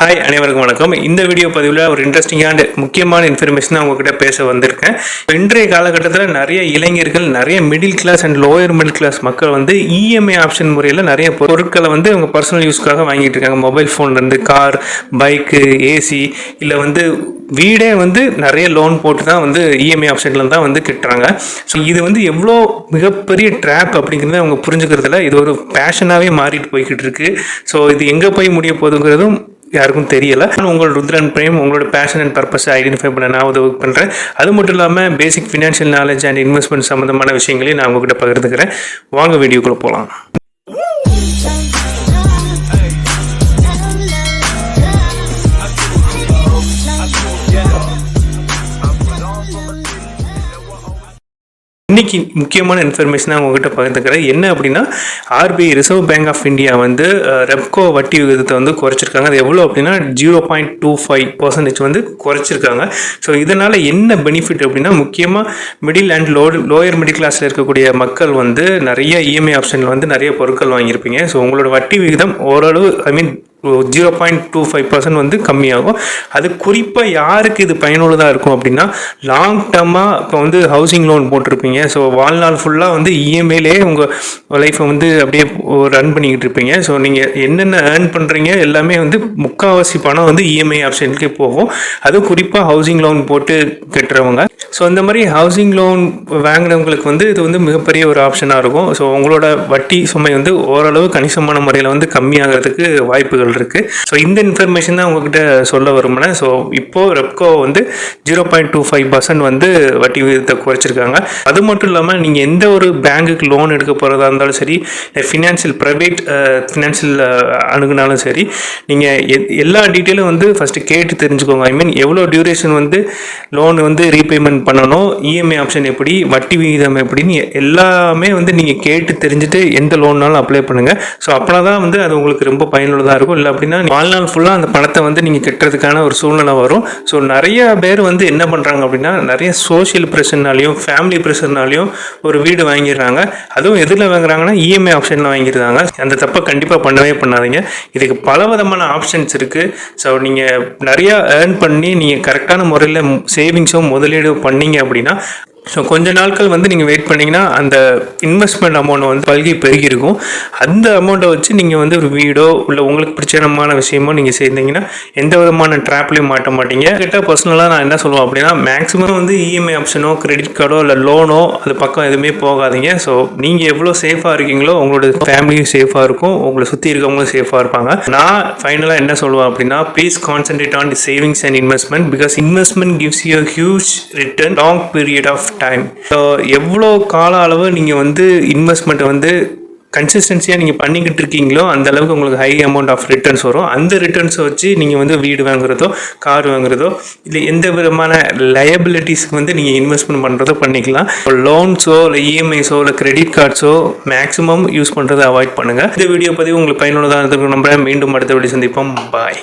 Hi அனைவருக்கும் வணக்கம். இந்த வீடியோ பதிவில் ஒரு இன்ட்ரெஸ்டிங்கான முக்கியமான இன்ஃபர்மேஷன் தான் உங்ககிட்ட பேச வந்திருக்கேன். இன்றைய காலகட்டத்தில் நிறைய இளைஞர்கள், நிறைய middle class and lower middle class மக்கள் வந்து இஎம்ஐ ஆப்ஷன் முறையில் நிறைய பொருட்களை வந்து அவங்க பர்சனல் யூஸ்க்காக வாங்கிட்டு இருக்காங்க. மொபைல் ஃபோன்லேருந்து கார், பைக்கு, ஏசி, இல்லை வந்து வீடே வந்து நிறைய லோன் போட்டு தான் வந்து இஎம்ஐ ஆப்ஷனில் தான் வந்து கிட்டுறாங்க. ஸோ இது வந்து எவ்வளோ மிகப்பெரிய ட்ராப் அப்படிங்கிறத அவங்க புரிஞ்சுக்கிறதுல இது ஒரு பேஷனாகவே மாறிட்டு போய்கிட்டு இருக்கு. ஸோ இது எங்கே போய் முடிய போகுதுங்கிறதும் யாருக்கும் தெரியல. உங்களோட ருத்ரன் பிரேம் உங்களோட பேஷன் அண்ட் பர்பஸை ஐடென்டிஃபை பண்ண நான் உதவி பண்ணுறேன். அது மட்டும் இல்லாமல் பேசிக் ஃபினான்ஷியல் நாலேஜ் அண்ட் இன்வெஸ்ட்மெண்ட் சம்மந்தமான விஷயங்களையும் நான் உங்ககிட்ட பகிர்ந்துக்கிறேன். வாங்க வீடியோக்குள்ளே போகலாம். இன்றைக்கி முக்கியமான இன்ஃபர்மேஷனாக உங்கள்கிட்ட பகிர்ந்துக்கிறேன். என்ன அப்படின்னா, RBI reserve bank of India வந்து ரெப்கோ வட்டி விகிதத்தை வந்து குறைச்சிருக்காங்க. அது எவ்வளோ அப்படின்னா 0.25% வந்து குறைச்சிருக்காங்க. ஸோ இதனால் என்ன பெனிஃபிட் அப்படின்னா, முக்கியமாக மிடில் அண்ட் லோயர் மிடில் கிளாஸில் இருக்கக்கூடிய மக்கள் வந்து நிறைய இஎம்ஐ ஆப்ஷனில் வந்து நிறைய பொருட்கள் வாங்கியிருப்பீங்க. ஸோ உங்களோட வட்டி விகிதம் ஓரளவு 0.25% வந்து கம்மியாகும். அது குறிப்பாக யாருக்கு இது பயனுள்ளதாக இருக்கும் அப்படின்னா, லாங் டர்மாக இப்போ வந்து ஹவுசிங் லோன் போட்டிருப்பீங்க. ஸோ வாழ்நாள் ஃபுல்லாக வந்து இஎம்ஐலே உங்கள் லைஃப்பை வந்து அப்படியே ரன் பண்ணிக்கிட்டு இருப்பீங்க. ஸோ நீங்கள் என்னென்ன ஏர்ன் பண்ணுறீங்க எல்லாமே வந்து முக்கால்வாசி பணம் வந்து இஎம்ஐ ஆப்ஷனுக்கே போகும். அதுவும் குறிப்பாக ஹவுசிங் லோன் போட்டு கட்டுறவங்க. ஸோ இந்த மாதிரி ஹவுசிங் லோன் வாங்கினவங்களுக்கு வந்து இது வந்து மிகப்பெரிய ஒரு ஆப்ஷனாக இருக்கும். ஸோ உங்களோட வட்டி சுமை வந்து ஓரளவு கணிசமான முறையில் வந்து கம்மியாகிறதுக்கு வாய்ப்புகள் இருக்குது. ஸோ இந்த இன்ஃபர்மேஷன் தான் உங்ககிட்ட சொல்ல வருமுன்னா, ஸோ இப்போது ரெப்கோ வந்து 0.25% வந்து வட்டி விகிதத்தை குறைச்சிருக்காங்க. அது மட்டும் இல்லாமல் நீங்கள் எந்த ஒரு பேங்குக்கு லோன் எடுக்க போகிறதா இருந்தாலும் சரி, ப்ரைவேட் ஃபினான்ஷியல் அணுகுனாலும் சரி, நீங்கள் எல்லா டீட்டெயிலும் வந்து ஃபஸ்ட்டு கேட்டு தெரிஞ்சுக்கோங்க. எவ்வளோ டியூரேஷன் வந்து லோன் வந்து ரீபேமெண்ட் பண்ணணும், இஎம்ஐ ஆப்ஷன் எப்படி, வட்டி விகிதம் எப்படின்னு எல்லாமே வந்து நீங்கள் கேட்டு தெரிஞ்சுட்டு எந்த லோன்னாலும் அப்ளை பண்ணுங்கள். ஸோ அப்படின்னா தான் வந்து அது உங்களுக்கு ரொம்ப பயனுள்ளதாக இருக்கும். இல்லை அப்படின்னா வாழ்நாள் ஃபுல்லாக அந்த பணத்தை வந்து நீங்கள் கட்டுறதுக்கான ஒரு சூழ்நிலை வரும். ஸோ நிறைய பேர் வந்து என்ன பண்ணுறாங்க அப்படின்னா, நிறைய சோஷியல் ப்ரெஷர்னாலையும் ஃபேமிலி ப்ரெஷர்னாலையும் ஒரு வீடு வாங்கிடுறாங்க. அதுவும் எதில் வாங்குறாங்கன்னா இஎம்ஐ ஆப்ஷனில் வாங்கிடுறாங்க. அந்த தப்பை கண்டிப்பாக பண்ணவே பண்ணாதீங்க. இதுக்கு பல விதமான ஆப்ஷன்ஸ் இருக்குது. ஸோ நீங்கள் நிறையா ஏர்ன் பண்ணி நீங்கள் கரெக்டான முறையில் சேவிங்ஸும் முதலீடு பண்ணீங்க அப்படின்னா, ஸோ கொஞ்ச நாட்கள் வந்து நீங்கள் வெயிட் பண்ணிங்கன்னா அந்த இன்வெஸ்ட்மெண்ட் அமௌண்ட் வந்து பெருகி இருக்கும். அந்த அமௌண்ட்டை வச்சு நீங்கள் வந்து ஒரு வீடோ இல்லை உங்களுக்கு பிடிச்சமான விஷயமோ நீங்கள் செய்தீங்கன்னா எந்த விதமான ட்ராப்லையும் மாட்ட மாட்டீங்க. கிட்ட பர்சனலாக நான் என்ன சொல்லுவேன் அப்படின்னா, மேக்ஸிமம் வந்து இஎம்ஐ ஆப்ஷனோ கிரெடிட் கார்டோ இல்லை லோனோ அது பக்கம் எதுவுமே போகாதீங்க. ஸோ நீங்கள் எவ்வளோ சேஃபாக இருக்கீங்களோ உங்களோட ஃபேமிலியும் சேஃபாக இருக்கும், உங்களை சுற்றி இருக்கவங்களும் சேஃபாக இருப்பாங்க. நான் ஃபைனலாக என்ன சொல்லுவேன் அப்படின்னா, please concentrate on the savings and investment, because investment gives you huge return long period of time. So எவ்வளோ கால அளவு நீங்கள் வந்து இன்வெஸ்ட்மெண்ட்டை வந்து கன்சிஸ்டன்சியாக நீங்கள் பண்ணிக்கிட்டு இருக்கீங்களோ அந்த அளவுக்கு உங்களுக்கு ஹை அமௌண்ட் ஆஃப் ரிட்டர்ன்ஸ் வரும். அந்த ரிட்டர்ன்ஸை வச்சு நீங்கள் வந்து வீடு வாங்குறதோ கார் வாங்குறதோ இல்லை எந்த விதமான லயபிலிட்டிஸ்க்கு வந்து நீங்கள் இன்வெஸ்ட்மெண்ட் பண்ணுறதோ பண்ணிக்கலாம். லோன்ஸோ இல்லை இஎம்ஐஸோ இல்லை கிரெடிட் கார்ட்ஸோ மேக்ஸிமம் யூஸ் பண்ணுறதை அவாய்ட் பண்ணுங்கள். இந்த வீடியோ பதிவு உங்களுக்கு பயனுள்ளதாக இருந்திருக்கும் நம்புறேன். மீண்டும் அடுத்த வீடியோ சந்திப்போம். பாய்.